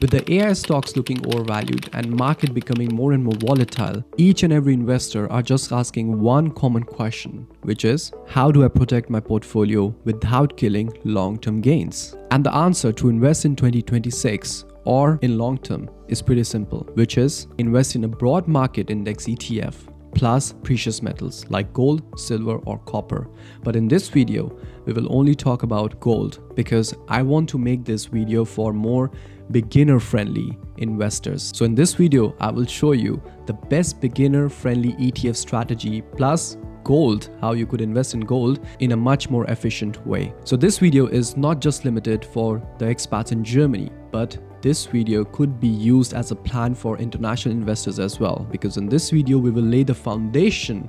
With the AI stocks looking overvalued and market becoming more and more volatile, each and every investor are just asking one common question, which is, how do I protect my portfolio without killing long-term gains? And the answer to invest in 2026 or in long term is pretty simple, which is invest in a broad market index ETF plus precious metals like gold, silver or copper. But in this video, we will only talk about gold because I want to make this video for more beginner-friendly investors. So in this video, I will show you the best beginner-friendly ETF strategy plus gold, how you could invest in gold in a much more efficient way. So this video is not just limited for the expats in Germany, but this video could be used as a plan for international investors as well, because in this video we will lay the foundation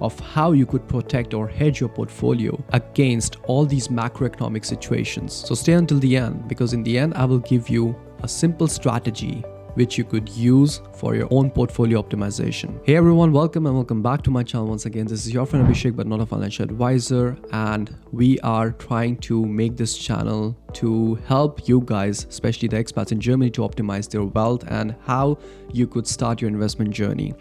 of how you could protect or hedge your portfolio against all these macroeconomic situations. So stay until the end, because in the end I will give you a simple strategy which you could use for your own portfolio optimization. Hey everyone, welcome and welcome back to my channel once again. This is your friend Abhishek, but not a financial advisor, and we are trying to make this channel to help you guys, especially the expats in Germany, to optimize their wealth and how you could start your investment journey.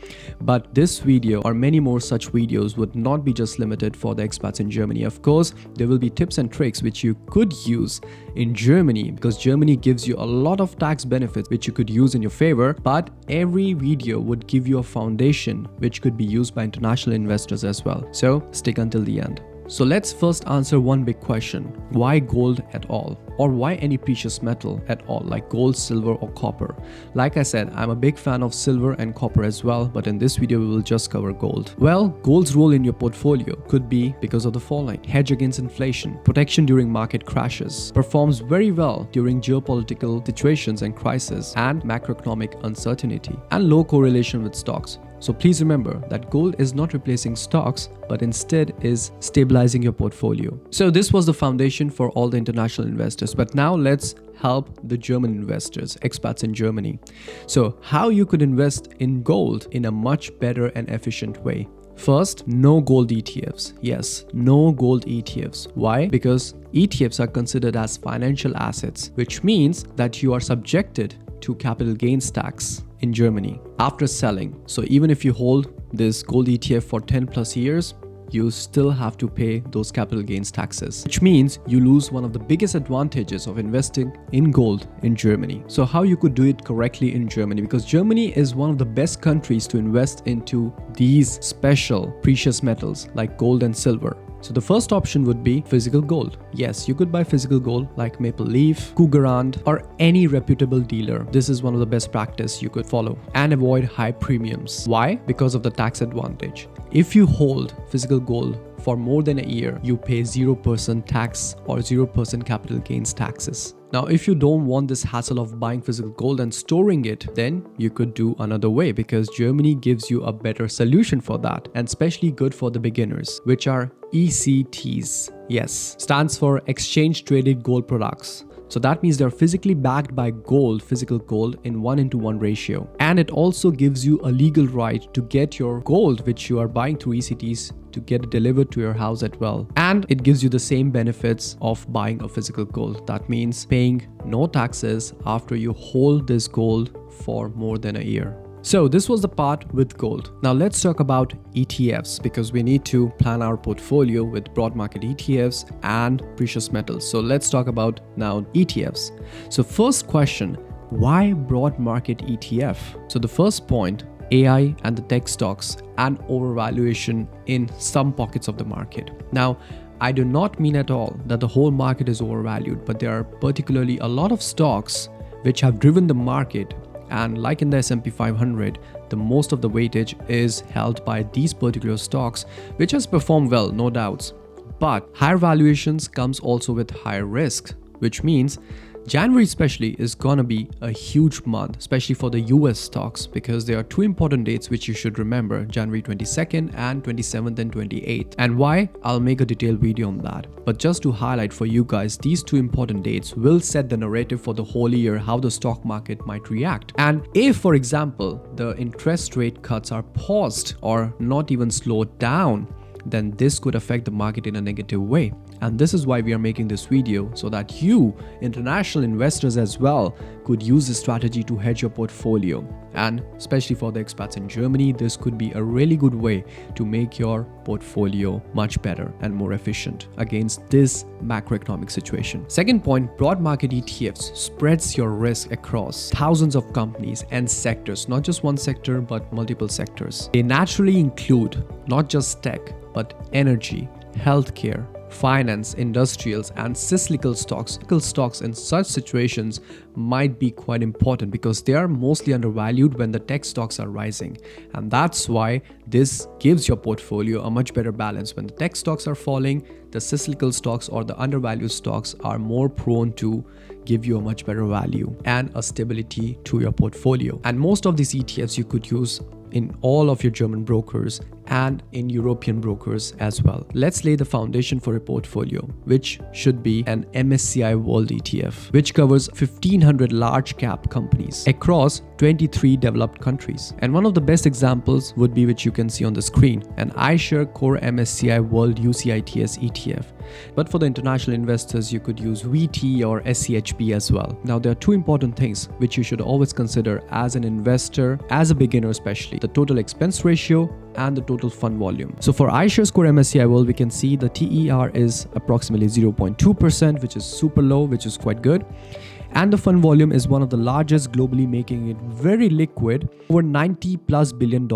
But this video or many more such videos would not be just limited for the expats in Germany. Of course, there will be tips and tricks which you could use in Germany, because Germany gives you a lot of tax benefits which you could use in your favor, but every video would give you a foundation which could be used by international investors as well. So stick until the end. So let's first answer one big question. Why gold at all? Or why any precious metal at all, like gold, silver or copper? Like I said, I'm a big fan of silver and copper as well, but in this video we will just cover gold. Well, gold's role in your portfolio could be because of the following: hedge against inflation, protection during market crashes, performs very well during geopolitical situations and crises and macroeconomic uncertainty, and low correlation with stocks. So please remember that gold is not replacing stocks, but instead is stabilizing your portfolio. So this was the foundation for all the international investors. But now let's help the German investors, expats in Germany. So how you could invest in gold in a much better and efficient way. First, no gold ETFs. Yes, no gold ETFs. Why? Because ETFs are considered as financial assets, which means that you are subjected to capital gains tax in Germany after selling. So even if you hold this gold ETF for 10 plus years, you still have to pay those capital gains taxes, which means you lose one of the biggest advantages of investing in gold in Germany. So how you could do it correctly in Germany, because Germany is one of the best countries to invest into these special precious metals like gold and silver. So the first option would be physical gold. Yes, you could buy physical gold like Maple Leaf, Cougarand or any reputable dealer. This is one of the best practice you could follow, and avoid high premiums. Why? Because of the tax advantage. If you hold physical gold for more than a year, you pay 0% tax or 0% capital gains taxes. Now, if you don't want this hassle of buying physical gold and storing it, then you could do another way, because Germany gives you a better solution for that, and especially good for the beginners, which are ECTs. Yes, stands for exchange traded gold products. So that means they're physically backed by gold, physical gold in 1:1 ratio. And it also gives you a legal right to get your gold, which you are buying through ECTs, to get it delivered to your house as well. And it gives you the same benefits of buying a physical gold. That means paying no taxes after you hold this gold for more than a year. So this was the part with gold. Now let's talk about ETFs, because we need to plan our portfolio with broad market ETFs and precious metals. So let's talk about now ETFs. So first question, why broad market ETF? So the first point, AI and the tech stocks and overvaluation in some pockets of the market. Now, I do not mean at all that the whole market is overvalued, but there are particularly a lot of stocks which have driven the market. And like in the S&P 500, the most of the weightage is held by these particular stocks, which has performed well, no doubts. But higher valuations comes also with higher risk, which means January especially is gonna be a huge month, especially for the US stocks, because there are two important dates which you should remember: January 22nd and 27th and 28th. And why? I'll make a detailed video on that. But just to highlight for you guys, these two important dates will set the narrative for the whole year, how the stock market might react. And if, for example, the interest rate cuts are paused or not even slowed down, then this could affect the market in a negative way. And this is why we are making this video, so that you, international investors as well, could use this strategy to hedge your portfolio. And especially for the expats in Germany, this could be a really good way to make your portfolio much better and more efficient against this macroeconomic situation. Second point, broad market ETFs spreads your risk across thousands of companies and sectors, not just one sector, but multiple sectors. They naturally include not just tech, but energy, healthcare, finance, industrials, and cyclical stocks. Cyclical stocks in such situations might be quite important because they are mostly undervalued when the tech stocks are rising. And that's why this gives your portfolio a much better balance. When the tech stocks are falling, the cyclical stocks or the undervalued stocks are more prone to give you a much better value and a stability to your portfolio. And most of these ETFs you could use in all of your German brokers and in European brokers as well. Let's lay the foundation for a portfolio, which should be an MSCI World ETF, which covers 1500 large cap companies across 23 developed countries. And one of the best examples would be, which you can see on the screen, an iShares Core MSCI World UCITS ETF. But for the international investors, you could use VT or SCHB as well. Now, there are two important things which you should always consider as an investor, as a beginner especially: the total expense ratio and the total fund volume. So for iShares Core MSCI World, we can see the TER is approximately 0.2%, which is super low, which is quite good. And the fund volume is one of the largest globally, making it very liquid, over $90+ billion,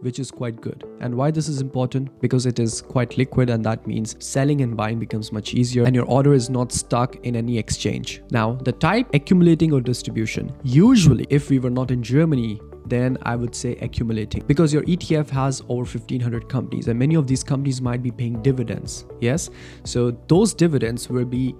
which is quite good. And why this is important? Because it is quite liquid, and that means selling and buying becomes much easier, and your order is not stuck in any exchange. Now, the type, accumulating or distribution. Usually, if we were not in Germany, then I would say accumulating, because your ETF has over 1500 companies, and many of these companies might be paying dividends. Yes, so those dividends will be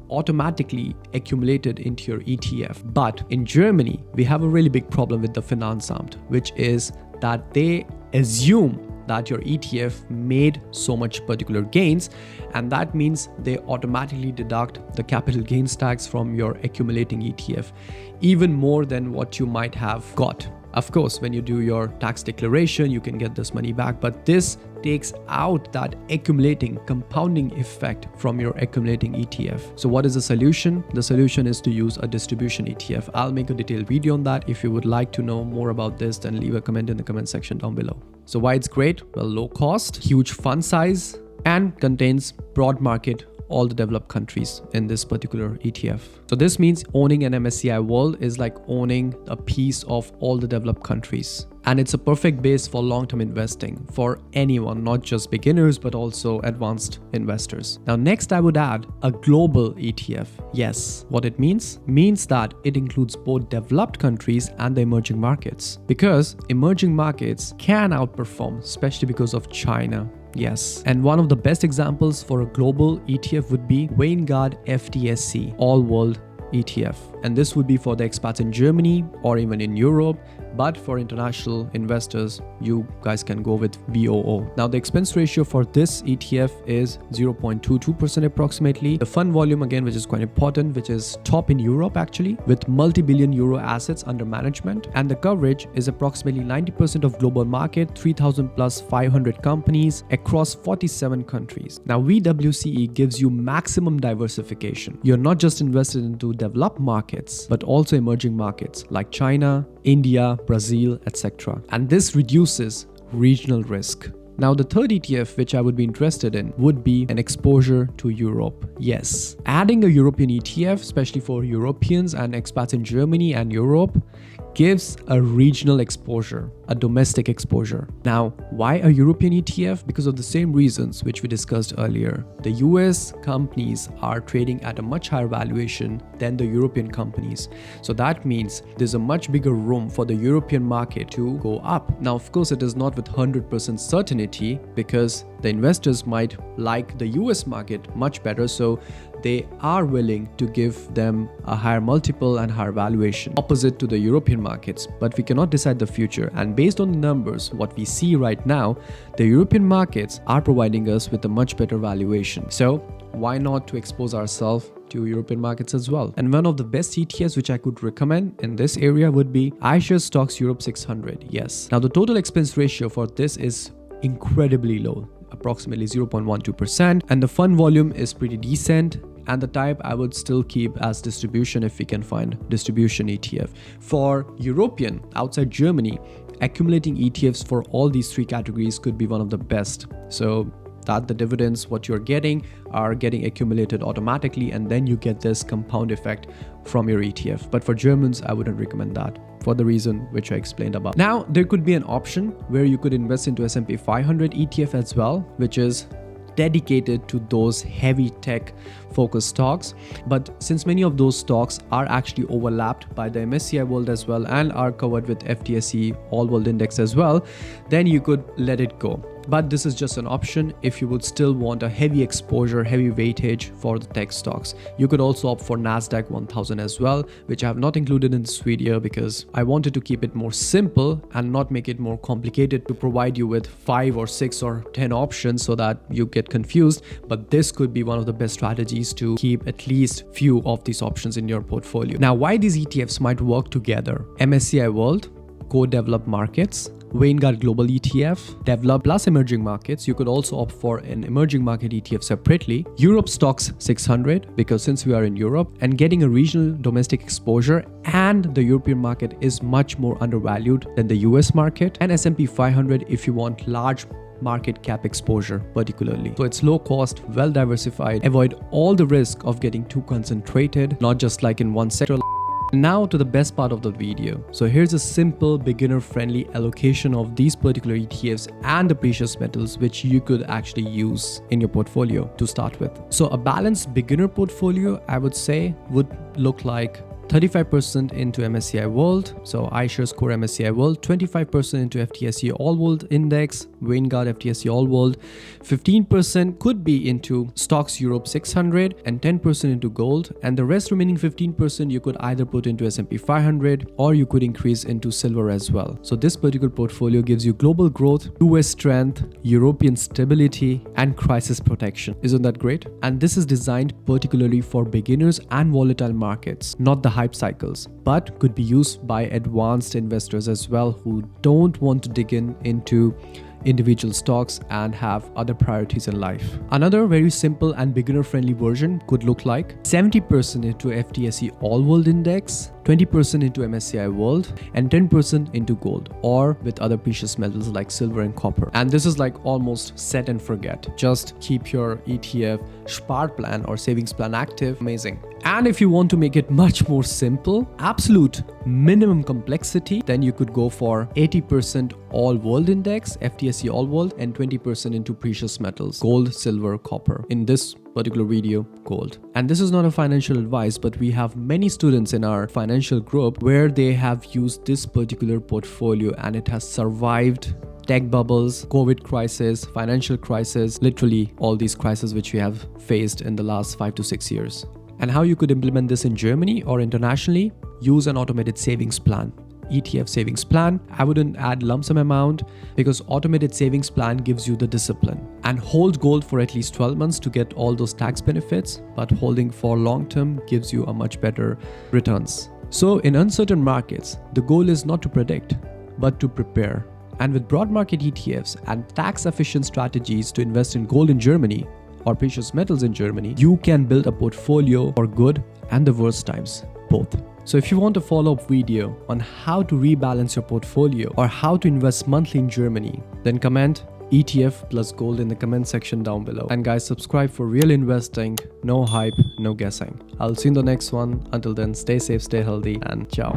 automatically accumulated into your ETF. But in Germany, we have a really big problem with the Finanzamt, which is that they assume that your ETF made so much particular gains, and that means they automatically deduct the capital gains tax from your accumulating ETF, even more than what you might have got. Of course, when you do your tax declaration, you can get this money back, but this takes out that accumulating, compounding effect from your accumulating ETF. So what is the solution? The solution is to use a distribution ETF. I'll make a detailed video on that. If you would like to know more about this, then leave a comment in the comment section down below. So why it's great? Well, low cost, huge fund size, and contains broad market, all the developed countries in this particular ETF. So this means owning an MSCI World is like owning a piece of all the developed countries. And it's a perfect base for long-term investing for anyone, not just beginners, but also advanced investors. Now, next I would add a global ETF. Yes, what it means? Means that it includes both developed countries and the emerging markets, because emerging markets can outperform, especially because of China. Yes, and one of the best examples for a global ETF would be Vanguard FTSE All-World ETF. And this would be for the expats in Germany or even in Europe. But for international investors, you guys can go with VOO. Now, the expense ratio for this ETF is 0.22% approximately. The fund volume, again, which is quite important, which is top in Europe actually, with multi-billion euro assets under management. And the coverage is approximately 90% of global market, 3,000 plus 500 companies across 47 countries. Now, VWCE gives you maximum diversification. You're not just invested into developed markets, but also emerging markets like China, India, Brazil, etc. And this reduces regional risk. Now, the third ETF which I would be interested in would be an exposure to Europe. Yes, adding a European ETF, especially for Europeans and expats in Germany and Europe, gives a regional exposure, a domestic exposure. Now, why a European ETF? Because of the same reasons which we discussed earlier. The US companies are trading at a much higher valuation than the European companies. So that means there's a much bigger room for the European market to go up. Now, of course, it is not with 100% certainty, because the investors might like the US market much better. So they are willing to give them a higher multiple and higher valuation, opposite to the European markets. But we cannot decide the future. And based on the numbers, what we see right now, the European markets are providing us with a much better valuation. So why not to expose ourselves to European markets as well? And one of the best ETFs which I could recommend in this area would be iShares Stocks Europe 600. Yes. Now, the total expense ratio for this is incredibly low. approximately 0.12%, and the fund volume is pretty decent. And the type I would still keep as distribution if we can find distribution ETF. For European, outside Germany, accumulating ETFs for all these three categories could be one of the best. So that the dividends, what you're getting, are getting accumulated automatically, and then you get this compound effect from your ETF. But for Germans, I wouldn't recommend that for the reason which I explained above. Now, there could be an option where you could invest into S&P 500 ETF as well, which is dedicated to those heavy tech focused stocks. But since many of those stocks are actually overlapped by the MSCI World as well and are covered with FTSE All-World Index as well, then you could let it go. But this is just an option if you would still want a heavy exposure, heavy weightage for the tech stocks. You could also opt for NASDAQ 1000 as well, which I have not included in this video because I wanted to keep it more simple and not make it more complicated to provide you with 5 or 6 or 10 options so that you get confused. But this could be one of the best strategies to keep at least few of these options in your portfolio. Now, why these ETFs might work together: MSCI World, Core Developed Markets, Vanguard Global ETF, Developed plus Emerging Markets. You could also opt for an Emerging Market ETF separately. Europe Stocks 600, because since we are in Europe and getting a regional domestic exposure, and the European market is much more undervalued than the US market, and S&P 500 if you want large market cap exposure particularly. So it's low cost, well diversified, avoid all the risk of getting too concentrated, not just like in one sector. Now to the best part of the video. So here's a simple beginner friendly allocation of these particular ETFs and the precious metals which you could actually use in your portfolio to start with. So a balanced beginner portfolio, I would say, would look like 35% into MSCI World, so iShares Core MSCI World, 25% into FTSE All-World Index, Vanguard FTSE All-World, 15% could be into Stocks Europe 600, and 10% into gold, and the rest remaining 15% you could either put into S&P 500 or you could increase into silver as well. So this particular portfolio gives you global growth, US strength, European stability, and crisis protection. Isn't that great? And this is designed particularly for beginners and volatile markets, not the hype cycles, but could be used by advanced investors as well who don't want to dig into individual stocks and have other priorities in life. Another very simple and beginner friendly version could look like 70% into FTSE All-World Index, 20% into MSCI World, and 10% into gold, or with other precious metals like silver and copper. And this is like almost set and forget. Just keep your ETF Sparplan or savings plan active. Amazing. And if you want to make it much more simple, absolute minimum complexity, then you could go for 80% All-World Index, FTSE All-World, and 20% into precious metals, gold, silver, copper. In this particular video, gold. And this is not a financial advice, but we have many students in our financial group where they have used this particular portfolio and it has survived tech bubbles, COVID crisis, financial crisis, literally all these crises which we have faced in the last 5 to 6 years. And how you could implement this in Germany or internationally? Use an automated savings plan. ETF savings plan. I wouldn't add lump sum amount because automated savings plan gives you the discipline. And hold gold for at least 12 months to get all those tax benefits, but holding for long term gives you a much better returns. So in uncertain markets, the goal is not to predict, but to prepare. And with broad market ETFs and tax efficient strategies to invest in gold in Germany or precious metals in Germany, you can build a portfolio for good and the worst times, both. So if you want a follow-up video on how to rebalance your portfolio or how to invest monthly in Germany, then comment ETF plus gold in the comment section down below. And guys, subscribe for real investing, no hype, no guessing. I'll see you in the next one. Until then, stay safe, stay healthy, and ciao.